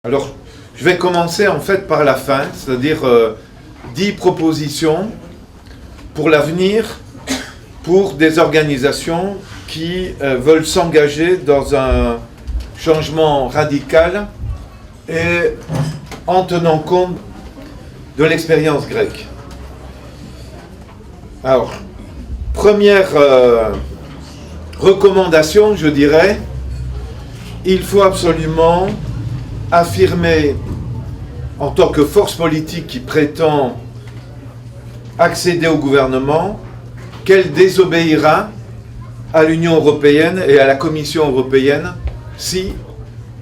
Alors, je vais commencer en fait par la fin, c'est-à-dire 10 propositions pour l'avenir pour des organisations qui veulent s'engager dans un changement radical et en tenant compte de l'expérience grecque. Alors, première recommandation, je dirais, il faut absolument affirmer en tant que force politique qui prétend accéder au gouvernement qu'elle désobéira à l'Union européenne et à la Commission européenne si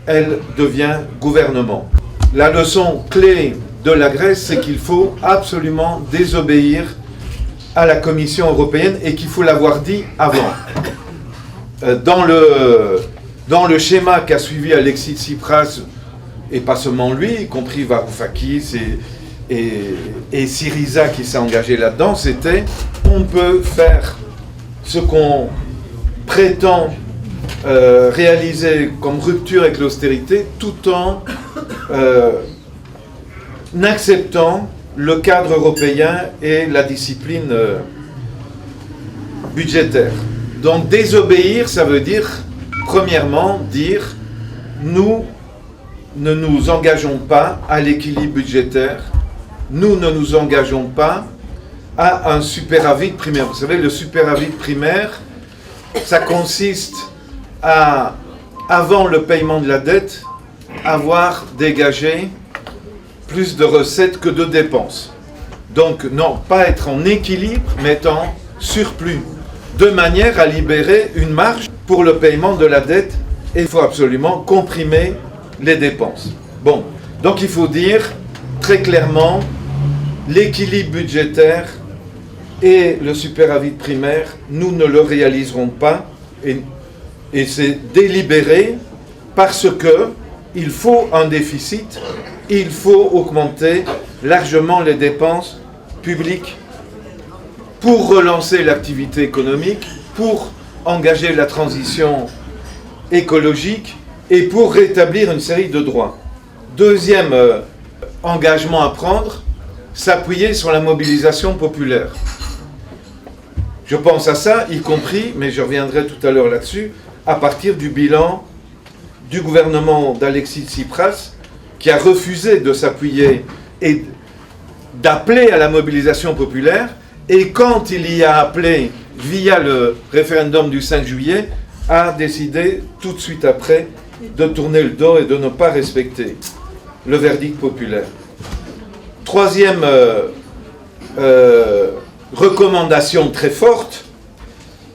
elle devient gouvernement. La leçon clé de la Grèce, c'est qu'il faut absolument désobéir à la Commission européenne et qu'il faut l'avoir dit avant. Dans le schéma qu'a suivi Alexis Tsipras, et pas seulement lui, y compris Varoufakis et Syriza qui s'est engagé là-dedans, c'était on peut faire ce qu'on prétend réaliser comme rupture avec l'austérité tout en acceptant le cadre européen et la discipline budgétaire. Donc désobéir, ça veut dire, premièrement, dire nous ne nous engageons pas à l'équilibre budgétaire, nous ne nous engageons pas à un superávit primaire. Vous savez, le superávit primaire, ça consiste à, avant le paiement de la dette, avoir dégagé plus de recettes que de dépenses. Donc, non, pas être en équilibre, mais être en surplus, de manière à libérer une marge pour le paiement de la dette, et il faut absolument comprimer les dépenses. Bon, donc il faut dire très clairement l'équilibre budgétaire et le superávit primaire, nous ne le réaliserons pas et c'est délibéré parce que il faut un déficit, il faut augmenter largement les dépenses publiques pour relancer l'activité économique, pour engager la transition écologique et pour rétablir une série de droits. Deuxième engagement à prendre, s'appuyer sur la mobilisation populaire. Je pense à ça, y compris, mais je reviendrai tout à l'heure là-dessus, à partir du bilan du gouvernement d'Alexis Tsipras, qui a refusé de s'appuyer et d'appeler à la mobilisation populaire, et quand il y a appelé via le référendum du 5 juillet, a décidé tout de suite après de tourner le dos et de ne pas respecter le verdict populaire. Troisième recommandation très forte,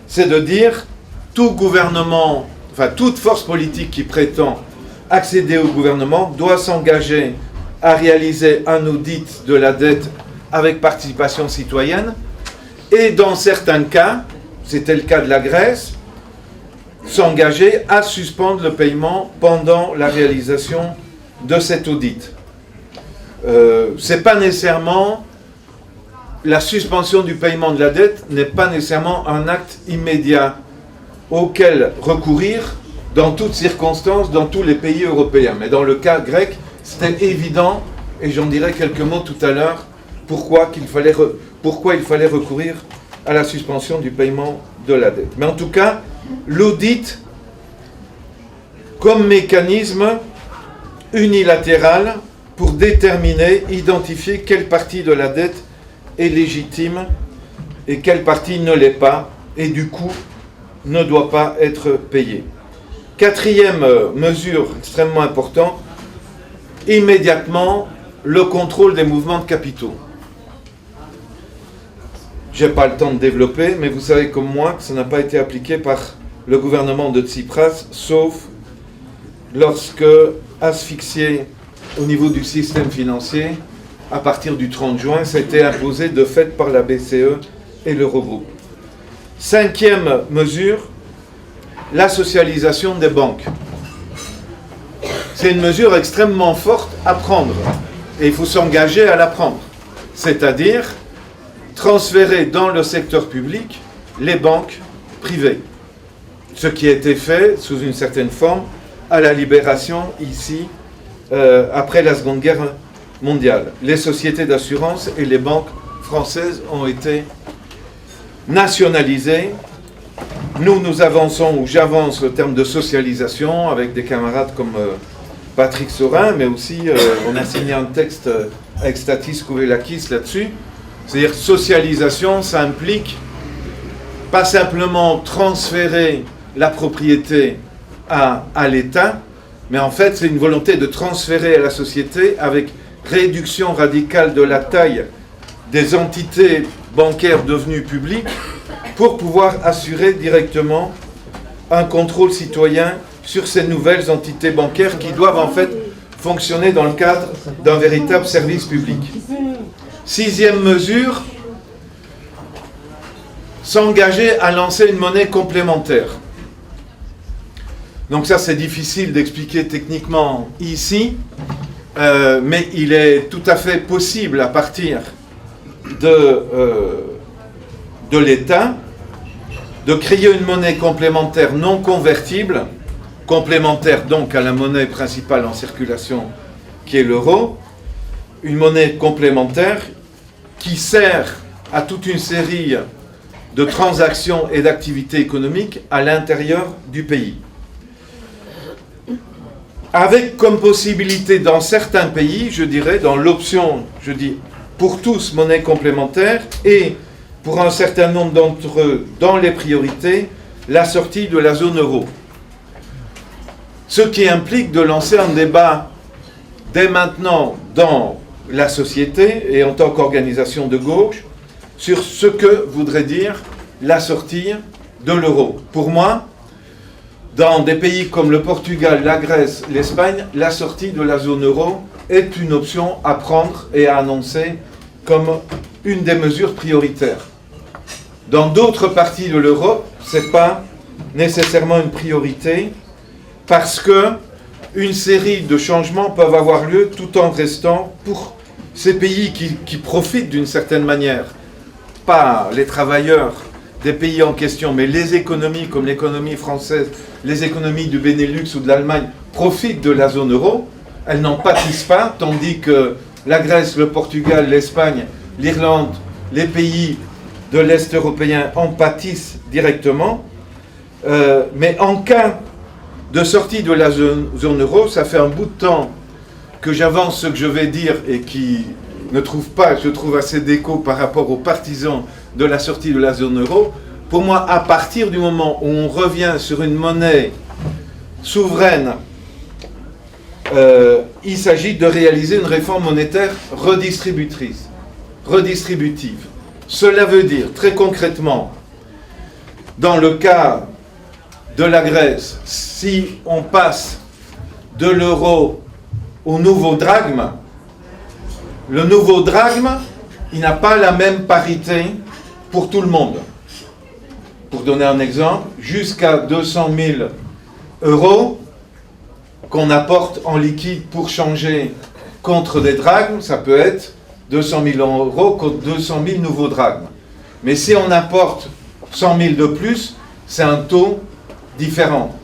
c'est de dire tout gouvernement, enfin toute force politique qui prétend accéder au gouvernement doit s'engager à réaliser un audit de la dette avec participation citoyenne et dans certains cas, c'était le cas de la Grèce, s'engager à suspendre le paiement pendant la réalisation de cet audit. C'est pas nécessairement la suspension du paiement de la dette n'est pas nécessairement un acte immédiat auquel recourir dans toutes circonstances dans tous les pays européens. Mais dans le cas grec, c'était évident et j'en dirai quelques mots tout à l'heure pourquoi il fallait recourir à la suspension du paiement de la dette. Mais en tout cas, l'audit comme mécanisme unilatéral pour déterminer, identifier quelle partie de la dette est légitime et quelle partie ne l'est pas et du coup ne doit pas être payée. Quatrième mesure extrêmement importante, immédiatement le contrôle des mouvements de capitaux. Je n'ai pas le temps de développer, mais vous savez comme moi que ça n'a pas été appliqué par le gouvernement de Tsipras, sauf lorsque, asphyxié au niveau du système financier, à partir du 30 juin, ça a été imposé de fait par la BCE et l'Eurogroupe. Cinquième mesure, la socialisation des banques. C'est une mesure extrêmement forte à prendre, et il faut s'engager à la prendre. C'est-à-dire transférer dans le secteur public les banques privées. Ce qui a été fait sous une certaine forme à la Libération ici après la Seconde Guerre mondiale. Les sociétés d'assurance et les banques françaises ont été nationalisées. Nous avançons, ou j'avance le terme de socialisation avec des camarades comme Patrick Saurin, mais aussi on a signé un texte avec Stathis Kouvellakis là-dessus. C'est-à-dire socialisation, ça implique pas simplement transférer la propriété à l'État, mais en fait c'est une volonté de transférer à la société avec réduction radicale de la taille des entités bancaires devenues publiques pour pouvoir assurer directement un contrôle citoyen sur ces nouvelles entités bancaires qui doivent en fait fonctionner dans le cadre d'un véritable service public. Sixième mesure, s'engager à lancer une monnaie complémentaire. Donc ça c'est difficile d'expliquer techniquement ici, mais il est tout à fait possible à partir de l'État de créer une monnaie complémentaire non convertible, complémentaire donc à la monnaie principale en circulation qui est l'euro, une monnaie complémentaire qui sert à toute une série de transactions et d'activités économiques à l'intérieur du pays. Avec comme possibilité dans certains pays, je dirais, dans l'option, je dis, pour tous monnaie complémentaire et pour un certain nombre d'entre eux, dans les priorités, la sortie de la zone euro. Ce qui implique de lancer un débat dès maintenant dans la société et en tant qu'organisation de gauche sur ce que voudrait dire la sortie de l'euro. Pour moi, dans des pays comme le Portugal, la Grèce, l'Espagne, la sortie de la zone euro est une option à prendre et à annoncer comme une des mesures prioritaires. Dans d'autres parties de l'Europe, ce n'est pas nécessairement une priorité parce que une série de changements peuvent avoir lieu tout en restant pour ces pays qui profitent d'une certaine manière, pas les travailleurs des pays en question, mais les économies comme l'économie française, les économies du Benelux ou de l'Allemagne profitent de la zone euro, elles n'en pâtissent pas, tandis que la Grèce, le Portugal, l'Espagne, l'Irlande, les pays de l'Est européen en pâtissent directement. Mais en cas de sortie de la zone euro, ça fait un bout de temps que j'avance ce que je vais dire et qui ne trouve pas, je trouve, assez d'écho par rapport aux partisans de la sortie de la zone euro. Pour moi, à partir du moment où on revient sur une monnaie souveraine, il s'agit de réaliser une réforme monétaire redistributive. Cela veut dire, très concrètement, dans le cas de la Grèce, si on passe de l'euro au nouveau drachme, le nouveau drachme, il n'a pas la même parité pour tout le monde. Pour donner un exemple, jusqu'à 200 000 euros qu'on apporte en liquide pour changer contre des drachmes, ça peut être 200 000 euros contre 200 000 nouveaux drachmes. Mais si on apporte 100 000 de plus, c'est un taux différent.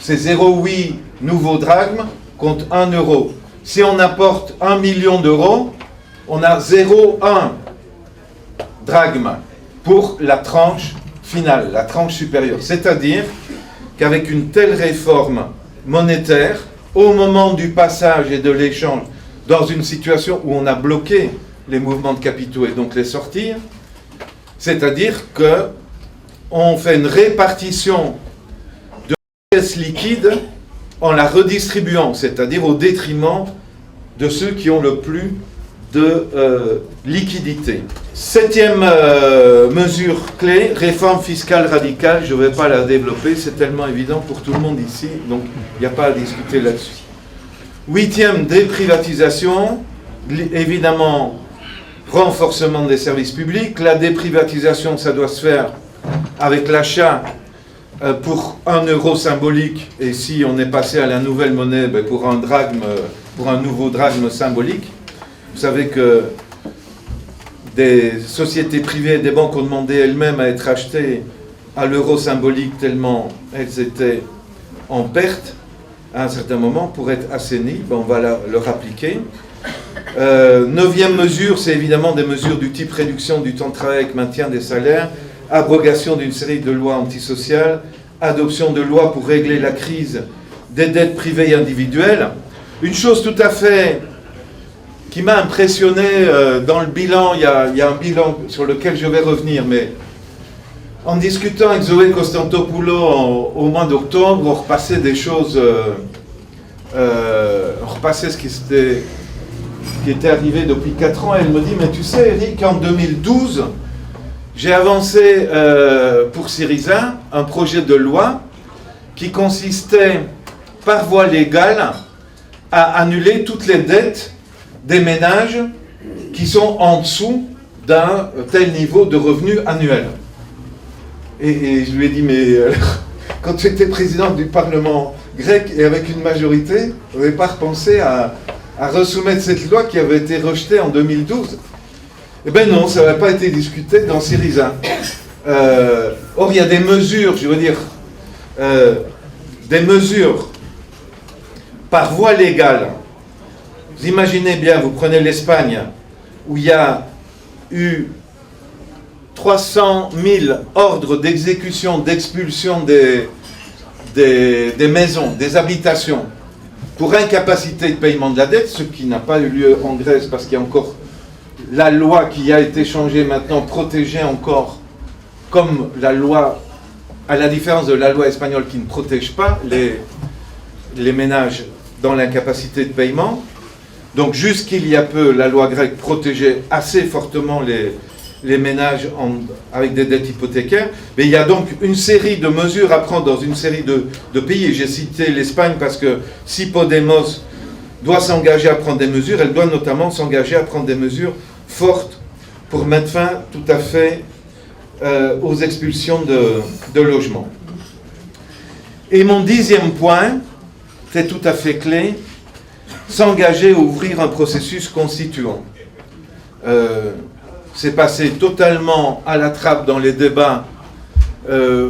C'est 0,8 nouveaux drachmes contre 1 euro. Si on apporte 1 million d'euros, on a 0,1 drachme pour la tranche finale, la tranche supérieure. C'est-à-dire qu'avec une telle réforme monétaire, au moment du passage et de l'échange, dans une situation où on a bloqué les mouvements de capitaux et donc les sortir, c'est-à-dire qu'on fait une répartition de pièces liquides en la redistribuant, c'est-à-dire au détriment de ceux qui ont le plus de liquidité. Septième mesure clé, réforme fiscale radicale. Je ne vais pas la développer, c'est tellement évident pour tout le monde ici, donc il n'y a pas à discuter là-dessus. Huitième, déprivatisation. Évidemment, renforcement des services publics. La déprivatisation, ça doit se faire avec l'achat pour 1 euro symbolique, et si on est passé à la nouvelle monnaie, pour un drachme, pour un nouveau drachme symbolique. Vous savez que des sociétés privées et des banques ont demandé elles-mêmes à être achetées à l'euro symbolique tellement elles étaient en perte. à un certain moment pour être assaini. On va leur appliquer. Neuvième mesure, c'est évidemment des mesures du type réduction du temps de travail avec maintien des salaires, abrogation d'une série de lois antisociales, adoption de lois pour régler la crise des dettes privées et individuelles. Une chose tout à fait qui m'a impressionné dans le bilan, il y a un bilan sur lequel je vais revenir, mais en discutant avec Zoé Constantopoulos au mois d'octobre, on repassait des choses, on repassait ce qui était arrivé depuis 4 ans, et elle me dit, mais tu sais Eric, en 2012, j'ai avancé pour Syriza un projet de loi qui consistait par voie légale à annuler toutes les dettes des ménages qui sont en dessous d'un tel niveau de revenu annuel. Et je lui ai dit, mais quand tu étais président du Parlement grec et avec une majorité, vous n'avez pas repensé à resoumettre cette loi qui avait été rejetée en 2012 ? Eh bien non, ça n'avait pas été discuté dans Syriza. Or, il y a des mesures, je veux dire, des mesures par voie légale. Vous imaginez bien, vous prenez l'Espagne, où il y a eu 300 000 ordres d'exécution, d'expulsion des maisons, des habitations, pour incapacité de paiement de la dette, ce qui n'a pas eu lieu en Grèce, parce qu'il y a encore la loi qui a été changée maintenant, protégeait encore, comme la loi, à la différence de la loi espagnole qui ne protège pas les ménages dans l'incapacité de paiement. Donc jusqu'il y a peu, la loi grecque protégeait assez fortement les ménages avec des dettes hypothécaires. Mais il y a donc une série de mesures à prendre dans une série de pays. Et j'ai cité l'Espagne parce que si Podemos doit s'engager à prendre des mesures, elle doit notamment s'engager à prendre des mesures fortes pour mettre fin tout à fait aux expulsions de logements. Et mon 10e point, c'est tout à fait clé, s'engager à ouvrir un processus constituant. C'est passé totalement à la trappe dans les débats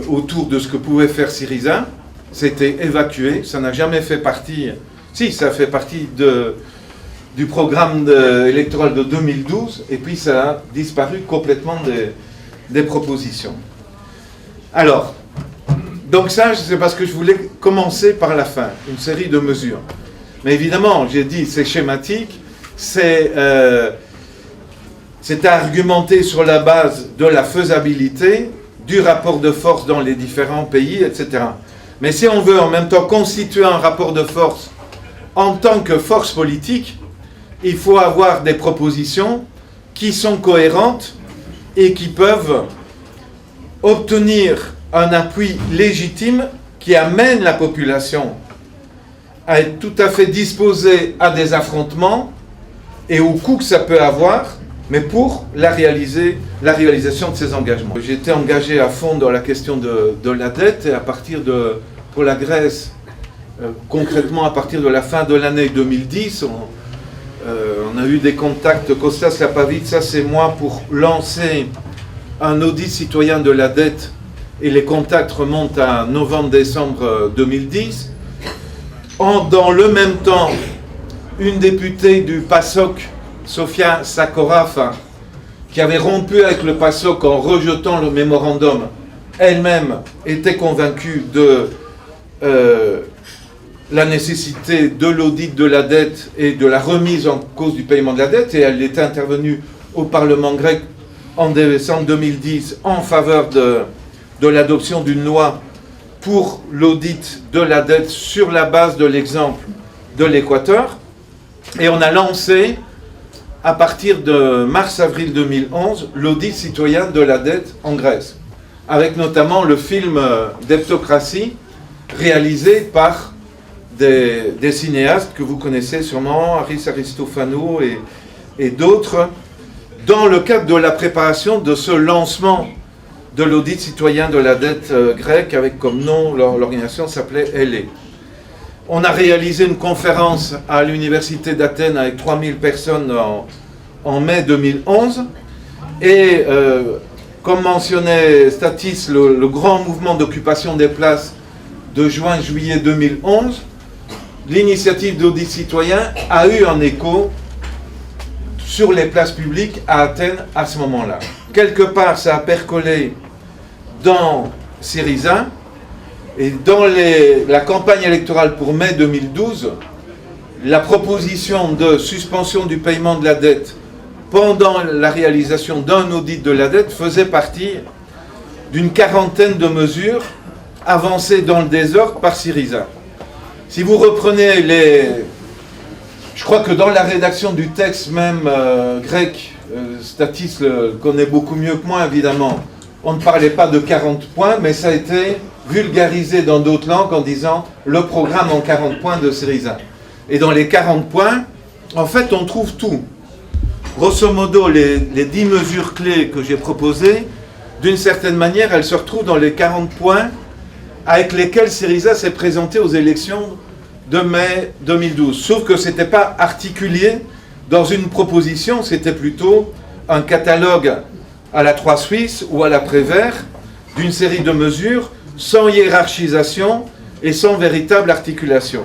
autour de ce que pouvait faire Syriza. C'était évacué, ça n'a jamais fait partie... Si, ça fait partie du programme électoral de 2012, et puis ça a disparu complètement des propositions. Alors, donc ça, c'est parce que je voulais commencer par la fin, une série de mesures. Mais évidemment, j'ai dit, c'est schématique, c'est à argumenter sur la base de la faisabilité, du rapport de force dans les différents pays, etc. Mais si on veut en même temps constituer un rapport de force en tant que force politique, il faut avoir des propositions qui sont cohérentes et qui peuvent obtenir un appui légitime qui amène la population à être tout à fait disposée à des affrontements et au coût que ça peut avoir, mais pour la réalisation de ces engagements. J'ai été engagé à fond dans la question de la dette, et à partir pour la Grèce, concrètement à partir de la fin de l'année 2010, on a eu des contacts, Kostas Lapavitsas et moi, pour lancer un audit citoyen de la dette, et les contacts remontent à novembre-décembre 2010. Dans le même temps, une députée du PASOK, Sofia Sakorafa, qui avait rompu avec le PASOK en rejetant le mémorandum, elle-même était convaincue de la nécessité de l'audit de la dette et de la remise en cause du paiement de la dette, et elle était intervenue au Parlement grec en décembre 2010 en faveur de l'adoption d'une loi pour l'audit de la dette sur la base de l'exemple de l'Équateur. Et on a lancé, à partir de mars-avril 2011, l'audit citoyen de la dette en Grèce, avec notamment le film Debtocratie, réalisé par des cinéastes que vous connaissez sûrement, Haris Aristofanou et d'autres, dans le cadre de la préparation de ce lancement de l'audit citoyen de la dette grecque, avec comme nom, l'organisation s'appelait LE. On a réalisé une conférence à l'université d'Athènes avec 3000 personnes en mai 2011, et comme mentionnait Statis, le grand mouvement d'occupation des places de juin-juillet 2011, l'initiative d'audit citoyen a eu un écho sur les places publiques à Athènes à ce moment-là. Quelque part, ça a percolé dans Syriza, et dans la campagne électorale pour mai 2012, la proposition de suspension du paiement de la dette pendant la réalisation d'un audit de la dette faisait partie d'une quarantaine de mesures avancées dans le désordre par Syriza. Si vous reprenez je crois que dans la rédaction du texte même grec, Statis le connaît beaucoup mieux que moi évidemment, on ne parlait pas de 40 points, mais ça a été vulgarisé dans d'autres langues en disant le programme en 40 points de Syriza. Et dans les 40 points, en fait, on trouve tout. Grosso modo, les 10 mesures clés que j'ai proposées, d'une certaine manière, elles se retrouvent dans les 40 points avec lesquels Syriza s'est présenté aux élections de mai 2012. Sauf que ce n'était pas articulé dans une proposition, c'était plutôt un catalogue à la Trois Suisses ou à la Prévert d'une série de mesures sans hiérarchisation et sans véritable articulation.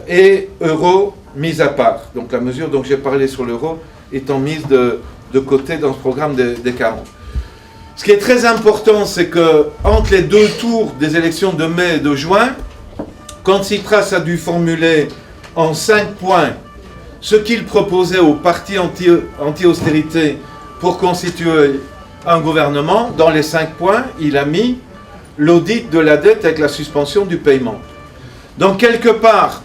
Et euro mis à part. Donc la mesure dont j'ai parlé sur l'euro étant mise de côté dans ce programme des 40. Ce qui est très important, c'est que entre les deux tours des élections de mai et de juin, quand Tsipras a dû formuler en 5 points ce qu'il proposait aux partis anti-austérité pour constituer un gouvernement, dans les 5 points, il a mis l'audit de la dette avec la suspension du paiement. Donc quelque part,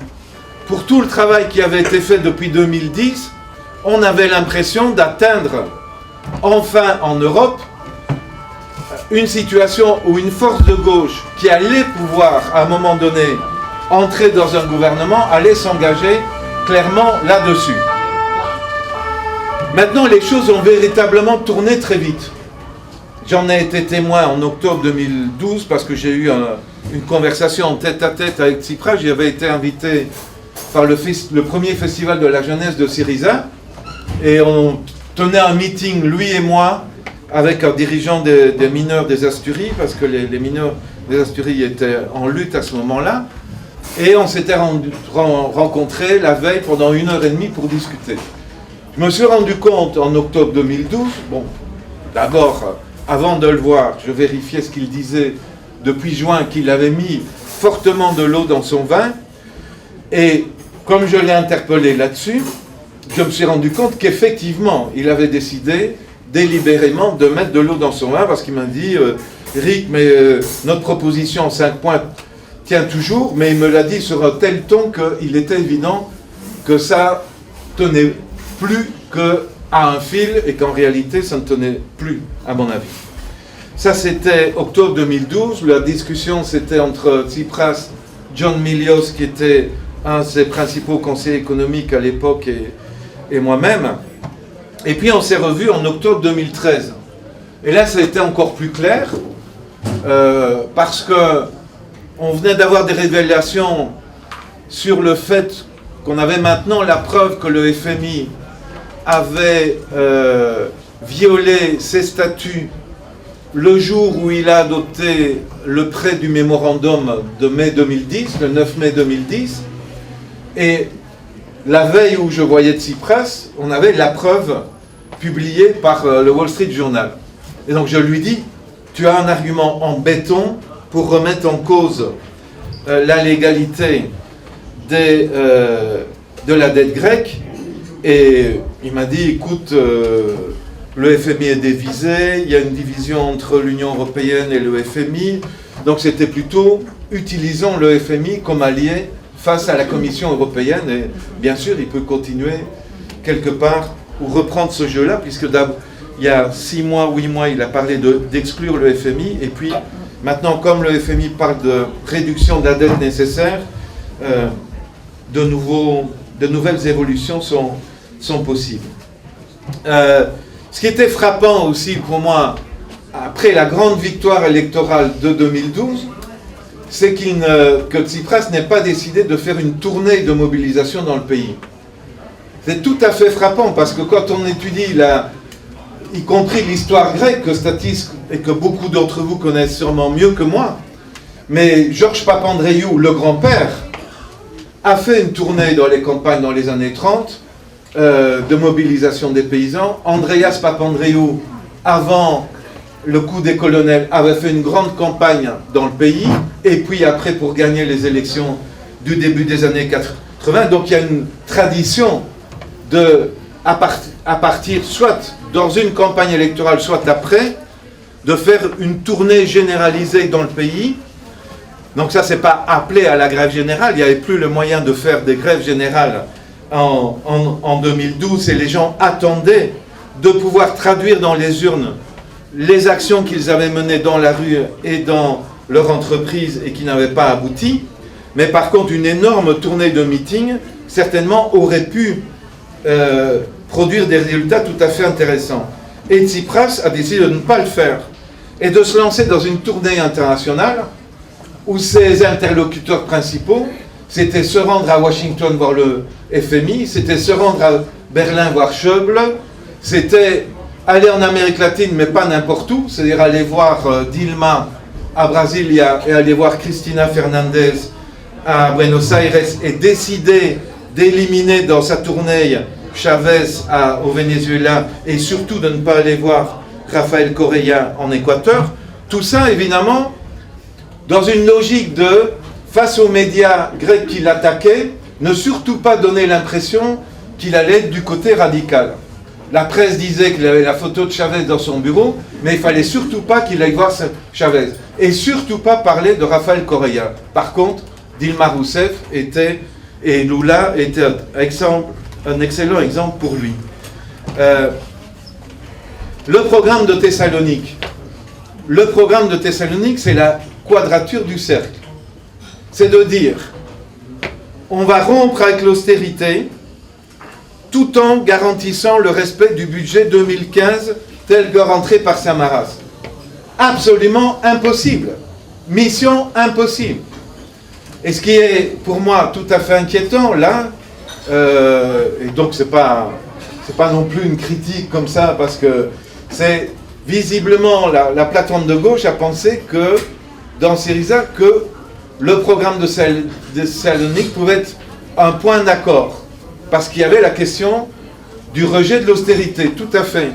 pour tout le travail qui avait été fait depuis 2010, on avait l'impression d'atteindre enfin en Europe une situation où une force de gauche qui allait pouvoir à un moment donné entrer dans un gouvernement allait s'engager clairement là-dessus. Maintenant, les choses ont véritablement tourné très vite. J'en ai été témoin en octobre 2012 parce que j'ai eu une conversation en tête-à-tête avec Tsipras. J'y avais été invité par le premier festival de la jeunesse de Syriza et on tenait un meeting, lui et moi, avec un dirigeant des mineurs des Asturies, parce que les mineurs des Asturies étaient en lutte à ce moment-là, et on s'était rencontrés la veille pendant 1h30 pour discuter. Je me suis rendu compte en octobre 2012, bon, d'abord, avant de le voir, je vérifiais ce qu'il disait depuis juin, qu'il avait mis fortement de l'eau dans son vin, et comme je l'ai interpellé là-dessus, je me suis rendu compte qu'effectivement, il avait décidé délibérément de mettre de l'eau dans son vin, parce qu'il m'a dit Rick, mais notre proposition en 5 points tient toujours, mais il me l'a dit sur un tel ton qu'il était évident que ça tenait plus qu'à un fil et qu'en réalité ça ne tenait plus, à mon avis. Ça c'était octobre 2012, la discussion c'était entre Tsipras, John Milios qui était un de ses principaux conseillers économiques à l'époque et moi-même. Et puis on s'est revus en octobre 2013. Et là, ça a été encore plus clair, parce que on venait d'avoir des révélations sur le fait qu'on avait maintenant la preuve que le FMI avait violé ses statuts le jour où il a adopté le prêt du mémorandum de mai 2010, le 9 mai 2010, et la veille où je voyais Tsipras, on avait la preuve publiée par le Wall Street Journal. Et donc je lui dis, tu as un argument en béton pour remettre en cause la légalité de la dette grecque. Et il m'a dit, écoute, le FMI est divisé, il y a une division entre l'Union européenne et le FMI, donc c'était plutôt, utilisons le FMI comme allié face à la Commission européenne, et bien sûr, il peut continuer quelque part ou reprendre ce jeu-là, puisque il y a 6 mois, 8 mois, il a parlé d'exclure le FMI, et puis maintenant, comme le FMI parle de réduction de la dette nécessaire, de nouvelles évolutions sont possibles. Ce qui était frappant aussi pour moi, après la grande victoire électorale de 2012, c'est que Tsipras n'ait pas décidé de faire une tournée de mobilisation dans le pays. C'est tout à fait frappant, parce que quand on étudie, y compris l'histoire grecque, que Statis et que beaucoup d'entre vous connaissent sûrement mieux que moi, mais Georges Papandréou, le grand-père, a fait une tournée dans les campagnes dans les années 30 de mobilisation des paysans. Andreas Papandreou, avant le coup des colonels, avait fait une grande campagne dans le pays, et puis après pour gagner les élections du début des années 80. Donc il y a une tradition à partir soit dans une campagne électorale, soit après, de faire une tournée généralisée dans le pays. Donc ça, c'est pas appelé à la grève générale, il n'y avait plus le moyen de faire des grèves générales en 2012, et les gens attendaient de pouvoir traduire dans les urnes les actions qu'ils avaient menées dans la rue et dans leur entreprise et qui n'avaient pas abouti. Mais par contre, une énorme tournée de meetings, certainement, aurait pu produire des résultats tout à fait intéressants. Et Tsipras a décidé de ne pas le faire et de se lancer dans une tournée internationale où ses interlocuteurs principaux, c'était se rendre à Washington voir le FMI, c'était se rendre à Berlin voir Schäuble, c'était aller en Amérique latine, mais pas n'importe où, c'est-à-dire aller voir Dilma à Brasilia et aller voir Cristina Fernandez à Buenos Aires, et décider d'éliminer dans sa tournée Chavez au Venezuela, et surtout de ne pas aller voir Rafael Correa en Équateur. Tout ça, évidemment, dans une logique de, face aux médias grecs qui l'attaquaient, ne surtout pas donner l'impression qu'il allait être du côté radical. La presse disait qu'il avait la photo de Chavez dans son bureau, mais il ne fallait surtout pas qu'il aille voir Chavez. Et surtout pas parler de Rafael Correa. Par contre, Dilma Rousseff était, et Lula était un excellent exemple pour lui. Le programme de Thessalonique. Le programme de Thessalonique, c'est la quadrature du cercle. C'est de dire, on va rompre avec l'austérité, tout en garantissant le respect du budget 2015 tel que rentré par Samaras. Absolument impossible. Mission impossible. Et ce qui est pour moi tout à fait inquiétant là, et donc c'est pas non plus une critique comme ça, parce que c'est visiblement la plateforme de gauche a pensé que dans Syriza que le programme de Thessalonique pouvait être un point d'accord, parce qu'il y avait la question du rejet de l'austérité, tout à fait.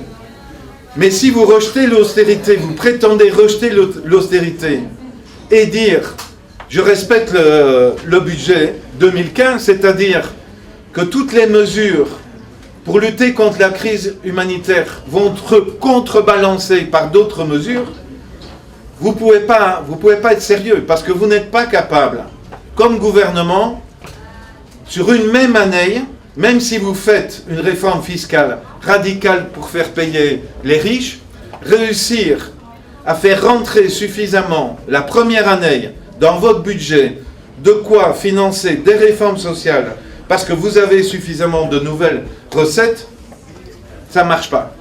Mais si vous rejetez l'austérité, vous prétendez rejeter l'austérité et dire je respecte le budget 2015, c'est-à-dire que toutes les mesures pour lutter contre la crise humanitaire vont être contrebalancées par d'autres mesures, vous ne pouvez pas être sérieux, parce que vous n'êtes pas capable, comme gouvernement, sur une même année, même si vous faites une réforme fiscale radicale pour faire payer les riches, réussir à faire rentrer suffisamment la première année dans votre budget de quoi financer des réformes sociales parce que vous avez suffisamment de nouvelles recettes, ça ne marche pas.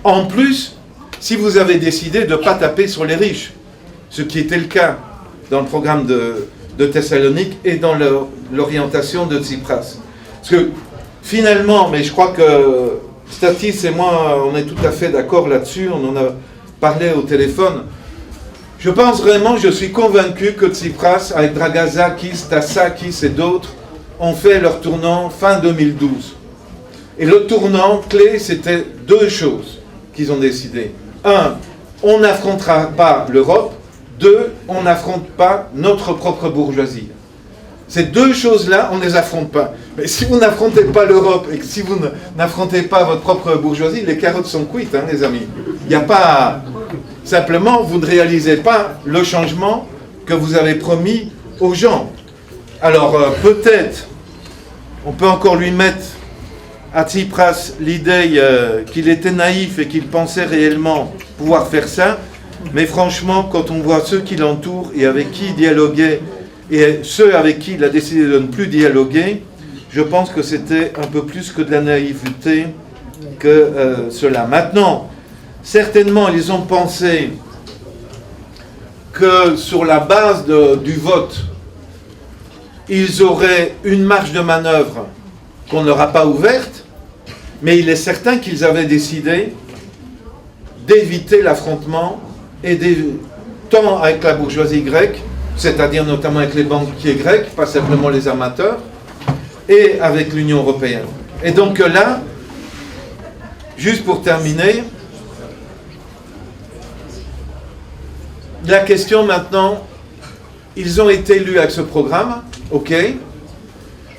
En plus, si vous avez décidé de ne pas taper sur les riches, ce qui était le cas dans le programme de Thessalonique et dans l'orientation de Tsipras. Parce que finalement, mais je crois que Statis et moi, on est tout à fait d'accord là-dessus, on en a parlé au téléphone. Je pense vraiment, je suis convaincu que Tsipras, avec Dragazakis, Tassakis et d'autres, ont fait leur tournant fin 2012. Et le tournant clé, c'était deux choses qu'ils ont décidé. Un, on n'affrontera pas l'Europe. Deux, on n'affronte pas notre propre bourgeoisie. Ces deux choses-là, on ne les affronte pas. Mais si vous n'affrontez pas l'Europe et que si vous n'affrontez pas votre propre bourgeoisie, les carottes sont cuites, hein, les amis. Il n'y a pas... Simplement, vous ne réalisez pas le changement que vous avez promis aux gens. Alors, peut-être, on peut encore lui mettre à Tsipras l'idée qu'il était naïf et qu'il pensait réellement pouvoir faire ça. Mais franchement, quand on voit ceux qui l'entourent et avec qui il dialoguait, et ceux avec qui il a décidé de ne plus dialoguer, je pense que c'était un peu plus que de la naïveté que cela. Maintenant, certainement, ils ont pensé que sur la base du vote, ils auraient une marge de manœuvre qu'on n'aura pas ouverte, mais il est certain qu'ils avaient décidé d'éviter l'affrontement et tant avec la bourgeoisie grecque c'est-à-dire notamment avec les banquiers grecs, pas simplement les amateurs, et avec l'Union européenne. Et donc là, juste pour terminer, la question maintenant, ils ont été élus avec ce programme, ok.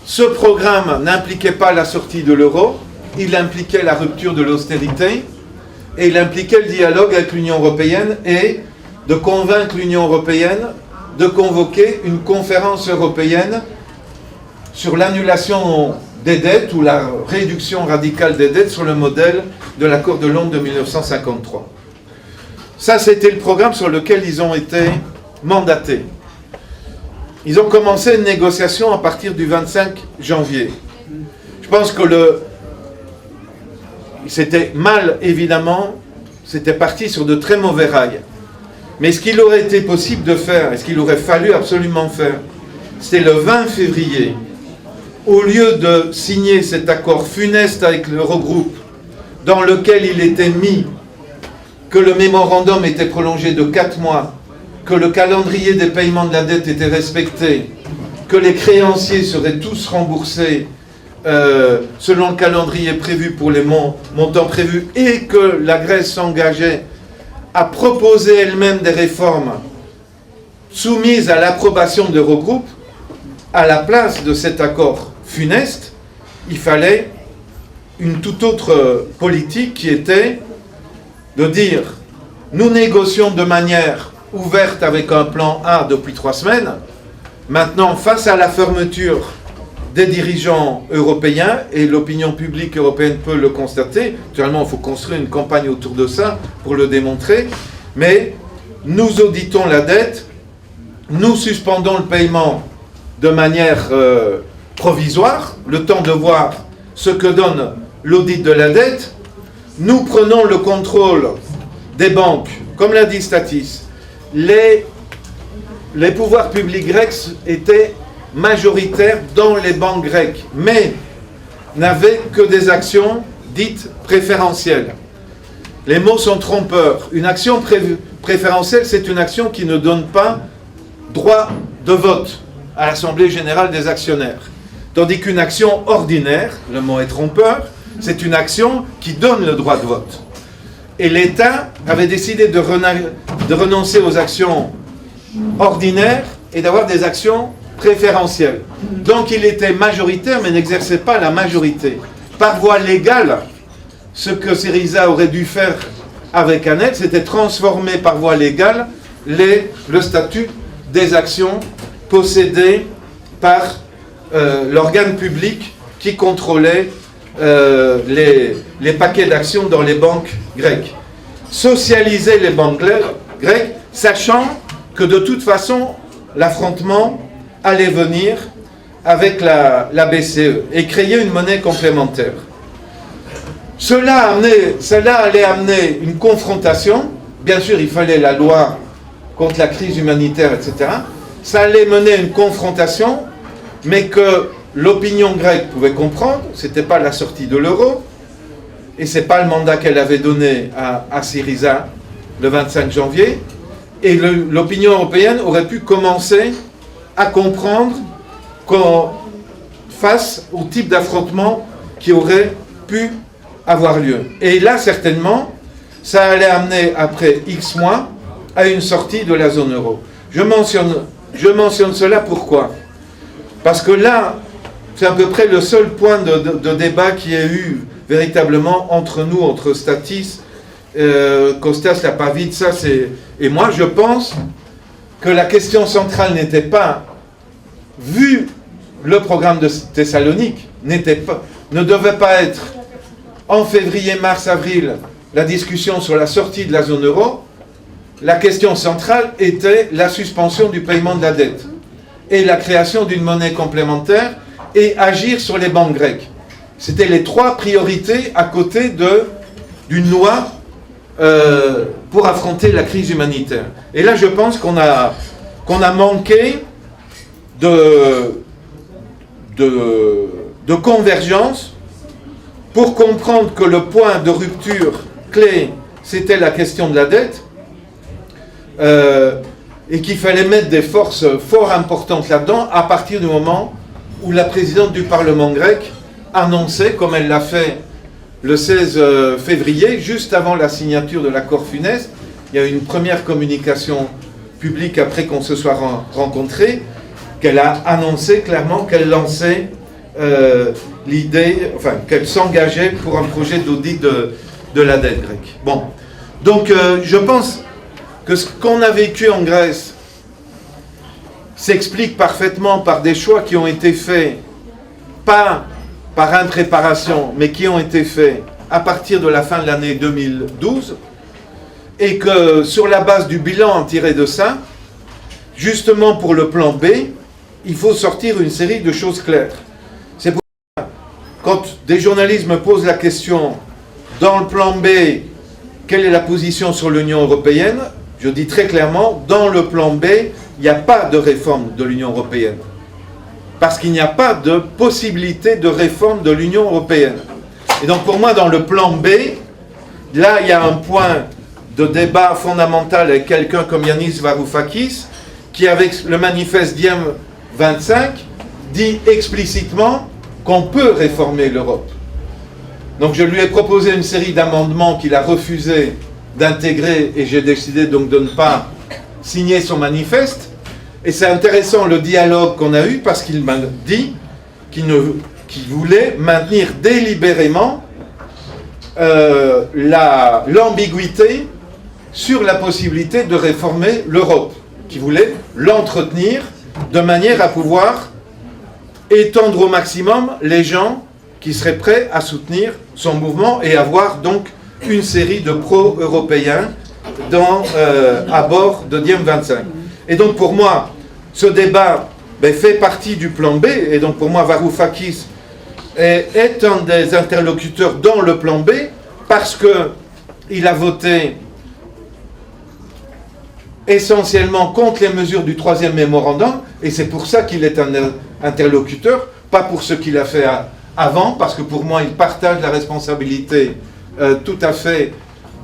Ce programme n'impliquait pas la sortie de l'euro, il impliquait la rupture de l'austérité, et il impliquait le dialogue avec l'Union européenne et de convaincre l'Union européenne de convoquer une conférence européenne sur l'annulation des dettes ou la réduction radicale des dettes sur le modèle de l'accord de Londres de 1953. Ça, c'était le programme sur lequel ils ont été mandatés. Ils ont commencé une négociation à partir du 25 janvier. Je pense que c'était mal, évidemment, c'était parti sur de très mauvais rails. Mais ce qu'il aurait été possible de faire, et ce qu'il aurait fallu absolument faire, c'est le 20 février, au lieu de signer cet accord funeste avec l'Eurogroupe, dans lequel il était mis que le mémorandum était prolongé de 4 mois, que le calendrier des paiements de la dette était respecté, que les créanciers seraient tous remboursés selon le calendrier prévu pour les montants prévus, et que la Grèce s'engageait à proposer elle-même des réformes soumises à l'approbation de l'Eurogroupe, à la place de cet accord funeste, il fallait une toute autre politique qui était de dire nous négocions de manière ouverte avec un plan A depuis 3 semaines. Maintenant, face à la fermeture des dirigeants européens, et l'opinion publique européenne peut le constater, naturellement il faut construire une campagne autour de ça pour le démontrer, mais nous auditons la dette, nous suspendons le paiement de manière provisoire, le temps de voir ce que donne l'audit de la dette, nous prenons le contrôle des banques, comme l'a dit Statis. Les pouvoirs publics grecs étaient majoritaires dans les banques grecques, mais n'avaient que des actions dites préférentielles. Les mots sont trompeurs. Une action préférentielle, c'est une action qui ne donne pas droit de vote à l'Assemblée générale des actionnaires. Tandis qu'une action ordinaire, le mot est trompeur, c'est une action qui donne le droit de vote. Et l'État avait décidé de renoncer aux actions ordinaires et d'avoir des actions préférentielles. Donc il était majoritaire mais n'exerçait pas la majorité. Par voie légale, ce que Syriza aurait dû faire avec Anel, c'était transformer par voie légale le statut des actions possédées par l'organe public qui contrôlait les paquets d'actions dans les banques grecques. Socialiser les banques grecques, sachant que de toute façon, l'affrontement allait venir avec la BCE et créer une monnaie complémentaire. Cela allait amener une confrontation. Bien sûr, il fallait la loi contre la crise humanitaire, etc. Ça allait mener une confrontation, mais que l'opinion grecque pouvait comprendre. Ce n'était pas la sortie de l'euro, et ce n'est pas le mandat qu'elle avait donné à Syriza le 25 janvier. Et l'opinion européenne aurait pu commencer à comprendre face au type d'affrontement qui aurait pu avoir lieu. Et là, certainement, ça allait amener, après X mois, à une sortie de la zone euro. Je mentionne cela pourquoi ? Parce que là, c'est à peu près le seul point de débat qui ait eu véritablement entre nous, entre Statis, Kostas Lapavitsa et moi. Je pense que la question centrale n'était pas, vu le programme de Thessalonique, ne devait pas être en février, mars, avril, la discussion sur la sortie de la zone euro. La question centrale était la suspension du paiement de la dette et la création d'une monnaie complémentaire et agir sur les banques grecques. C'était les 3 priorités à côté d'une loi pour affronter la crise humanitaire. Et là, je pense qu'on a manqué de convergence pour comprendre que le point de rupture clé, c'était la question de la dette. et qu'il fallait mettre des forces fort importantes là-dedans à partir du moment où la présidente du Parlement grec annonçait, comme elle l'a fait le 16 février, juste avant la signature de l'accord funeste, il y a eu une première communication publique après qu'on se soit rencontrés, qu'elle a annoncé clairement qu'elle lançait l'idée, enfin qu'elle s'engageait pour un projet d'audit de la dette grecque. Bon, donc je pense que ce qu'on a vécu en Grèce s'explique parfaitement par des choix qui ont été faits, pas par impréparation, mais qui ont été faits à partir de la fin de l'année 2012, et que sur la base du bilan tiré de ça, justement pour le plan B, il faut sortir une série de choses claires. C'est pour ça, quand des journalistes me posent la question, dans le plan B, quelle est la position sur l'Union européenne, je dis très clairement, dans le plan B, il n'y a pas de réforme de l'Union européenne. Parce qu'il n'y a pas de possibilité de réforme de l'Union européenne. Et donc pour moi, dans le plan B, là, il y a un point de débat fondamental avec quelqu'un comme Yanis Varoufakis, qui, avec le manifeste Diem 25, dit explicitement qu'on peut réformer l'Europe. Donc je lui ai proposé une série d'amendements qu'il a refusé d'intégrer, et j'ai décidé donc de ne pas signer son manifeste. Et c'est intéressant le dialogue qu'on a eu, parce qu'il m'a dit qu'il voulait maintenir délibérément l'ambiguïté sur la possibilité de réformer l'Europe, qu'il voulait l'entretenir de manière à pouvoir étendre au maximum les gens qui seraient prêts à soutenir son mouvement et avoir donc une série de pro-européens à bord de Diem 25. Et donc pour moi, ce débat fait partie du plan B, et donc pour moi Varoufakis est un des interlocuteurs dans le plan B, parce qu'il a voté essentiellement contre les mesures du troisième mémorandum, et c'est pour ça qu'il est un interlocuteur, pas pour ce qu'il a fait avant, parce que pour moi il partage la responsabilité tout à fait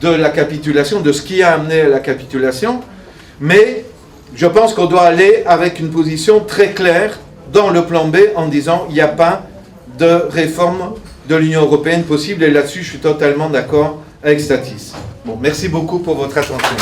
de la capitulation, de ce qui a amené à la capitulation, mais je pense qu'on doit aller avec une position très claire dans le plan B en disant il n'y a pas de réforme de l'Union européenne possible, et là-dessus je suis totalement d'accord avec Stathis. Bon, merci beaucoup pour votre attention.